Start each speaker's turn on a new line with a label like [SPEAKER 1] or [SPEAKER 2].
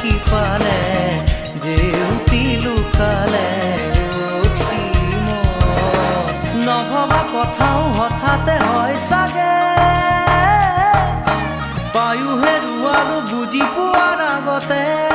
[SPEAKER 1] দেখি পালে জেউতি লুকালে নভবা কথাও হঠাতে হয় চাগে পায়ো হেৰুৱালো বুজি পোৱাৰ আগতে